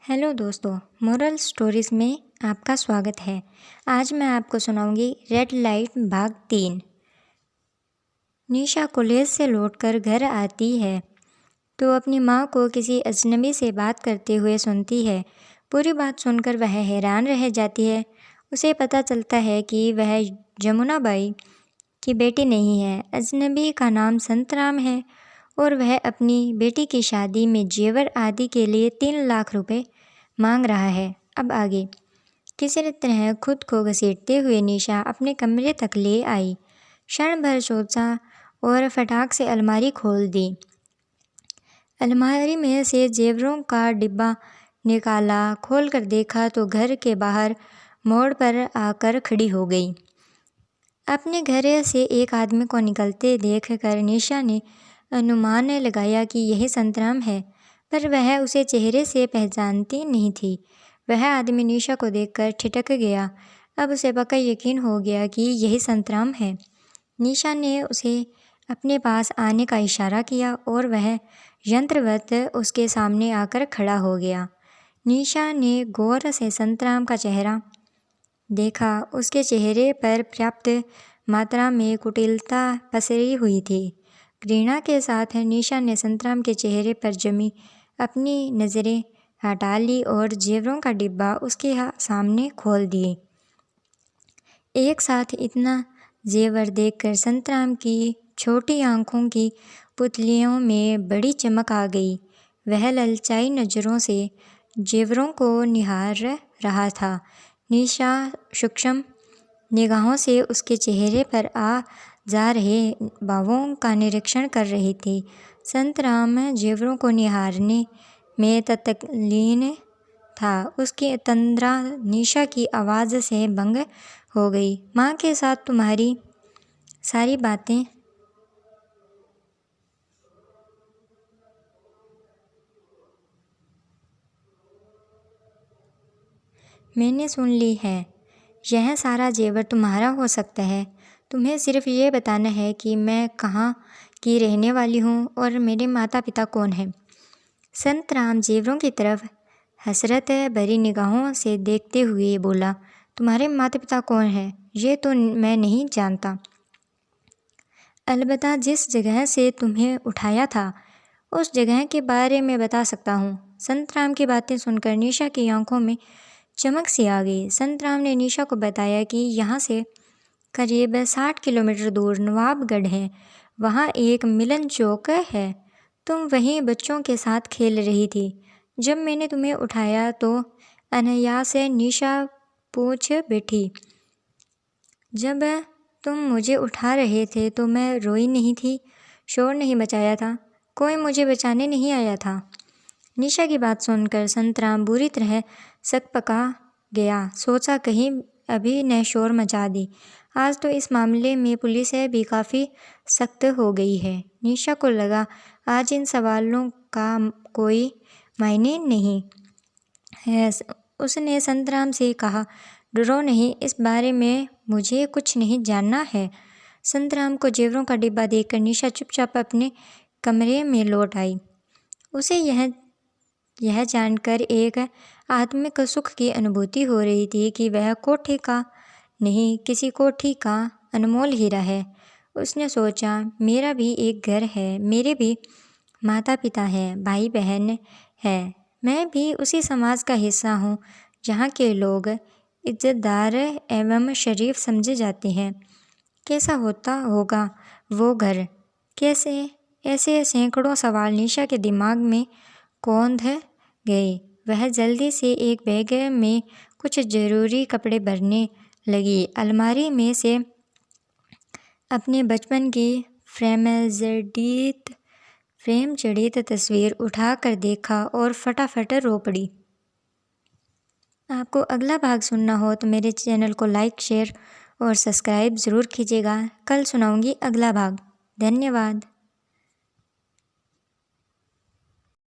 Hello दोस्तों, moral stories में आपका स्वागत है। आज मैं आपको सुनाऊंगी रेड लाइट भाग 3। निशा कॉलेज से लौटकर घर आती है तो अपनी माँ को किसी अजनबी से बात करते हुए सुनती है। पूरी बात सुनकर वह हैरान रह जाती है। उसे पता चलता है कि वह जमुना बाई की बेटी नहीं है। अजनबी का नाम संतराम है और वह अपनी बेटी की शादी में जेवर आदि के लिए 3 लाख रुपए मांग रहा है। अब आगे। किसी तरह खुद को घसीटते हुए निशा अपने कमरे तक ले आई। क्षण भर सोचा और फटाक से अलमारी खोल दी। अलमारी में से जेवरों का डिब्बा निकाला। खोलकर देखा तो घर के बाहर मोड़ पर आकर खड़ी हो गई। अपने घर से एक आदमी को निकलते देखकर निशा ने अनुमान लगाया कि यही संतराम है, पर वह उसे चेहरे से पहचानती नहीं थी। वह आदमी निशा को देखकर ठिठक गया। अब उसे पक्का यकीन हो गया कि यही संतराम है। निशा ने उसे अपने पास आने का इशारा किया और वह यंत्रवत उसके सामने आकर खड़ा हो गया। निशा ने गौर से संतराम का चेहरा देखा। उसके चेहरे पर पर्याप्त मात्रा में कुटिलता पसरी हुई थी। घृणा के साथ निशा ने संतराम के चेहरे पर जमी अपनी नज़रें हटा ली और जेवरों का डिब्बा उसके सामने खोल दिए। एक साथ इतना जेवर देखकर संतराम की छोटी आंखों की पुतलियों में बड़ी चमक आ गई। वह ललचाई नज़रों से जेवरों को निहार रहा था। निशा सूक्ष्म निगाहों से उसके चेहरे पर आ जा रहे भावों का निरीक्षण कर रही थी। संतराम जेवरों को निहारने में तत्लीन था। उसकी तंद्रा निशा की आवाज़ से भंग हो गई। माँ के साथ तुम्हारी सारी बातें मैंने सुन ली है। यह सारा जेवर तुम्हारा हो सकता है। तुम्हें सिर्फ ये बताना है कि मैं कहाँ की रहने वाली हूँ और मेरे माता पिता कौन हैं। संतराम जेवरों की तरफ हसरत भरी निगाहों से देखते हुए बोला, तुम्हारे माता पिता कौन हैं ये तो मैं नहीं जानता। अलबत्ता जिस जगह से तुम्हें उठाया था उस जगह के बारे में बता सकता हूँ। संतराम की बातें सुनकर निशा की आंखों में चमक सी आ गई। संतराम ने निशा को बताया कि यहाँ से करीब 60 किलोमीटर दूर नवाबगढ़ है। वहाँ एक मिलन चौक है। तुम वहीं बच्चों के साथ खेल रही थी। जब मैंने तुम्हें उठाया तो अनायास से निशा पूछ बैठी, जब तुम मुझे उठा रहे थे तो मैं रोई नहीं थी, शोर नहीं मचाया था, कोई मुझे बचाने नहीं आया था। निशा की बात सुनकर संतराम बुरी तरह सकपका गया। सोचा कहीं अभी न शोर मचा दी। आज तो इस मामले में पुलिस भी काफ़ी सख्त हो गई है। निशा को लगा आज इन सवालों का कोई मायने नहीं है। उसने संतराम से कहा, डरो नहीं, इस बारे में मुझे कुछ नहीं जानना है। संतराम को जेवरों का डिब्बा देखकर निशा चुपचाप अपने कमरे में लौट आई। उसे यह जानकर एक आत्मिक सुख की अनुभूति हो रही थी कि वह कोठी का नहीं, किसी कोठी का अनमोल हीरा है। उसने सोचा, मेरा भी एक घर है, मेरे भी माता पिता हैं, भाई बहन हैं। मैं भी उसी समाज का हिस्सा हूँ जहाँ के लोग इज्जतदार एवं शरीफ समझे जाते हैं। कैसा होता होगा वो घर, कैसे? ऐसे सैकड़ों सवाल निशा के दिमाग में कौंध गए। वह जल्दी से एक बैग में कुछ ज़रूरी कपड़े भरने लगी। अलमारी में से अपने बचपन की फ्रेम जड़ीत तस्वीर उठाकर देखा और फटाफट रो पड़ी। आपको अगला भाग सुनना हो तो मेरे चैनल को लाइक, शेयर और सब्सक्राइब ज़रूर कीजिएगा। कल सुनाऊंगी अगला भाग। धन्यवाद।